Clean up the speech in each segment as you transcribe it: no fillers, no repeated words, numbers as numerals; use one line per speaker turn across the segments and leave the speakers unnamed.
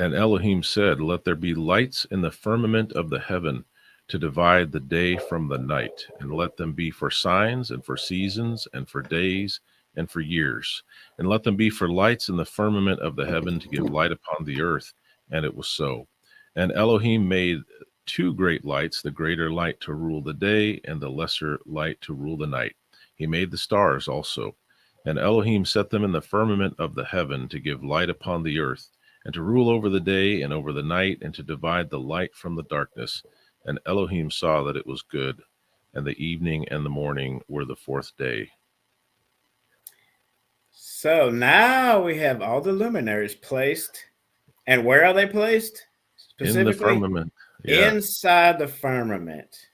And Elohim said, "Let there be lights in the firmament of the heaven to divide the day from the night, and let them be for signs and for seasons and for days and for years. And let them be for lights in the firmament of the heaven to give light upon the earth." And it was so. And Elohim made two great lights, the greater light to rule the day, and the lesser light to rule the night. He made the stars also. And Elohim set them in the firmament of the heaven to give light upon the earth, and to rule over the day and over the night, and to divide the light from the darkness. And Elohim saw that it was good. And the evening and the morning were the fourth day.
So now we have all the luminaries placed. And where are they placed?
In the
Specifically,
firmament. Yeah.
inside the firmament,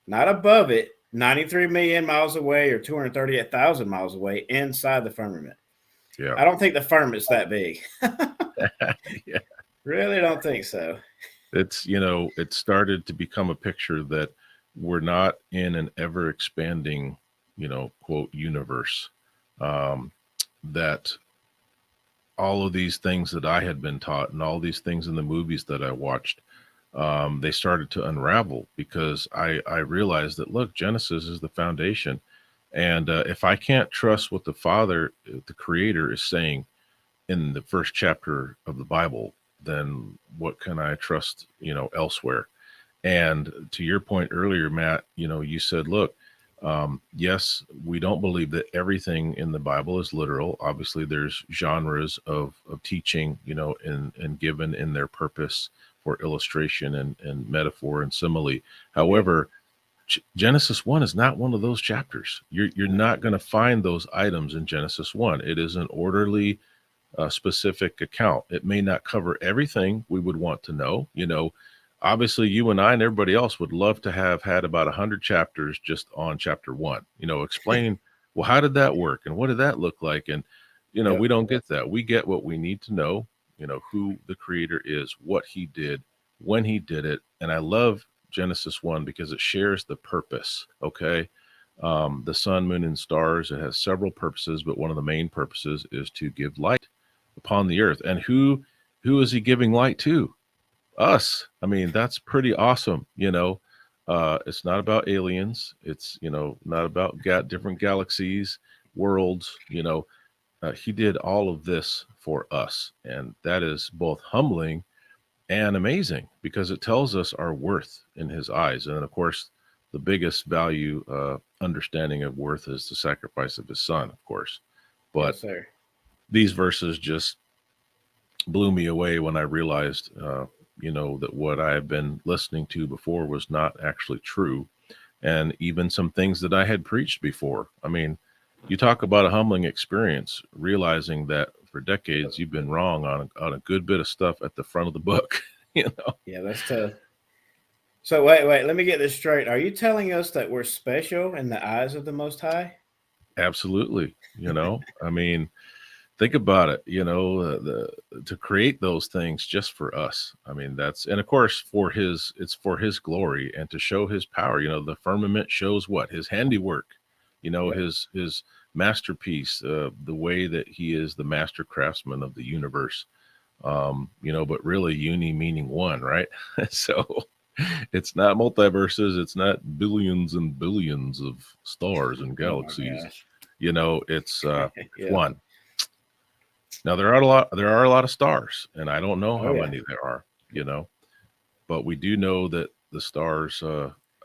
not above it, 93 million miles away or 238,000 miles away, inside the firmament.
Yeah.
I don't think the firmament's that big.
Yeah.
Really don't think so.
It's, it started to become a picture that we're not in an ever expanding, quote, universe. Um, that all of these things that I had been taught and all these things in the movies that I watched, they started to unravel because I realized that, look, Genesis is the foundation. And if I can't trust what the Father, the Creator, is saying in the first chapter of the Bible, then what can I trust, elsewhere? And to your point earlier, Matt, you said, look, yes, we don't believe that everything in the Bible is literal. Obviously, there's genres of teaching, and given in their purpose for illustration and metaphor and simile.
Yeah.
However, Genesis 1 is not one of those chapters. You're
No.
not going to find those items in Genesis 1. It is an orderly, specific account. It may not cover everything we would want to know. Obviously, you and I and everybody else would love to have had about 100 chapters just on chapter one. Explaining, well, how did that work and what did that look like? And we
Yep.
don't get that. We get what we need to know. Who the Creator is, what He did, when He did it, and I love Genesis 1 because it shares the purpose. Okay. The sun, moon, and stars, it has several purposes, but one of the main purposes is to give light upon the earth. And who is He giving light to? Us. I mean, that's pretty awesome. It's not about aliens. It's, not about different galaxies, worlds. He did all of this for us. And that is both humbling and amazing because it tells us our worth in His eyes. And of course, the biggest value, understanding of worth is the sacrifice of His Son, of course. But
Yes, sir.
these verses just blew me away when I realized, that what I had been listening to before was not actually true. And even some things that I had preached before. I mean, you talk about a humbling experience, realizing that for decades you've been wrong on a good bit of stuff at the front of the book. you know,
Yeah, that's tough. So wait, let me get this straight. Are you telling us that we're special in the eyes of the Most High?
absolutely. I mean, think about it. The to create those things just for us. I mean, that's, and of course it's for His glory and to show His power. The firmament shows what? His handiwork.
Yep.
His masterpiece. The way that He is the master craftsman of the universe. But really uni meaning one, right? So it's not multiverses. It's not billions and billions of stars and
Oh my
galaxies.
gosh.
It's
Yeah.
one. Now there are a lot of stars, and I don't know
Oh
how
yeah.
many there are, but we do know that the stars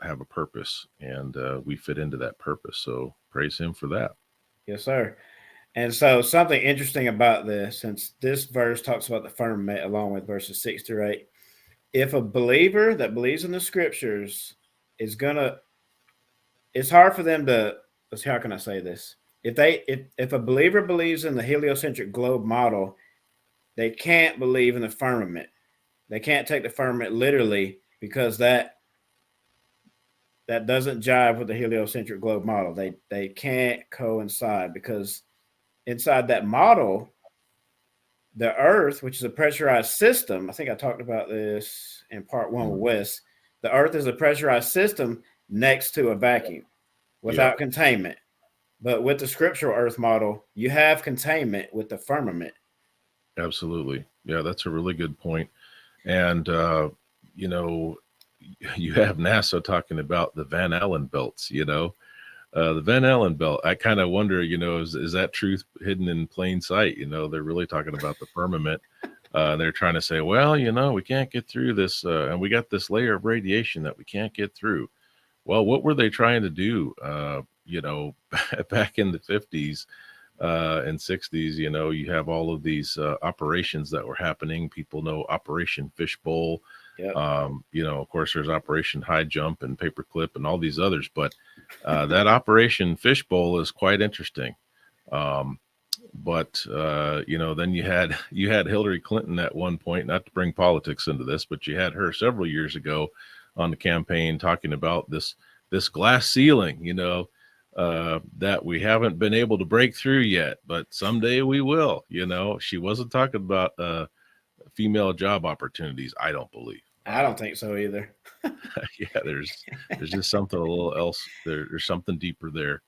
have a purpose, and we fit into that purpose. So praise Him for that.
Yes, sir. And so something interesting about this, since this verse talks about the firmament along with verses 6 through 8, if a believer that believes in the scriptures is gonna, it's hard for them to, let's, how can I say this? If a believer believes in the heliocentric globe model, they can't believe in the firmament. They can't take the firmament literally because that doesn't jive with the heliocentric globe model. They can't coincide because inside that model, the Earth, which is a pressurized system, I think I talked about this in part one with
Mm.
Wes. The Earth is a pressurized system next to a vacuum
Yep.
without containment. But with the scriptural Earth model, you have containment with the firmament.
Absolutely. Yeah, that's a really good point. And you know, you have NASA talking about the Van Allen belts. The Van Allen belt. I kind of wonder, is that truth hidden in plain sight? They're really talking about the firmament. They're trying to say, well, we can't get through this, and we got this layer of radiation that we can't get through. Well, what were they trying to do? Back in the 50s and 60s, you have all of these operations that were happening. People know Operation Fishbowl.
Yep.
Of course, there's Operation High Jump and Paperclip and all these others, but that Operation Fishbowl is quite interesting. Um, but then you had Hillary Clinton at one point, not to bring politics into this, but you had her several years ago on the campaign talking about this glass ceiling, that we haven't been able to break through yet, but someday we will. She wasn't talking about female job opportunities, I don't believe.
I don't think so either.
Yeah, there's just something a little else there. There's something deeper there.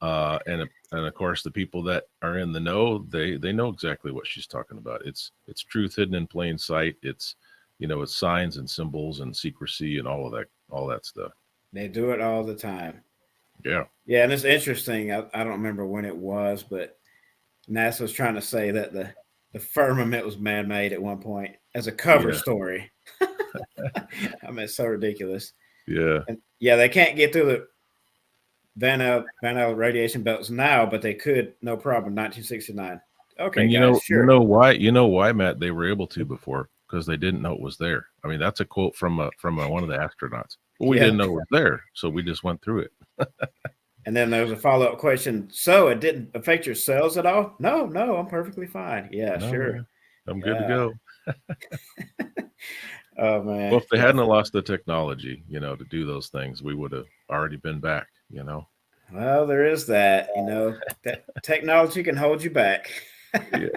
And of course, the people that are in the know, they know exactly what she's talking about. It's truth hidden in plain sight. It's signs and symbols and secrecy and all that stuff.
They do it all the time.
Yeah,
Yeah, and it's interesting. I don't remember when it was, but NASA was trying to say that the firmament was man made at one point as a cover
yeah,
story. I mean, it's so ridiculous.
yeah.
And yeah, they can't get through the Van Allen radiation belts now, but they could, no problem. 1969. Okay,
And
guys, sure.
you know why, Matt, they were able to before, because they didn't know it was there. I mean, that's a quote from one of the astronauts. Well, we
Yeah.
didn't know it was there, so we just went through it.
And then there was a follow up question. So it didn't affect your cells at all? No, no, I'm perfectly fine. Yeah,
No,
sure.
yeah, I'm good to
Yeah.
go.
Oh
Well,
man.
if they
Yeah.
hadn't lost the technology, to do those things, we would have already been back.
Well, there is that. That technology can hold you back.
Yeah.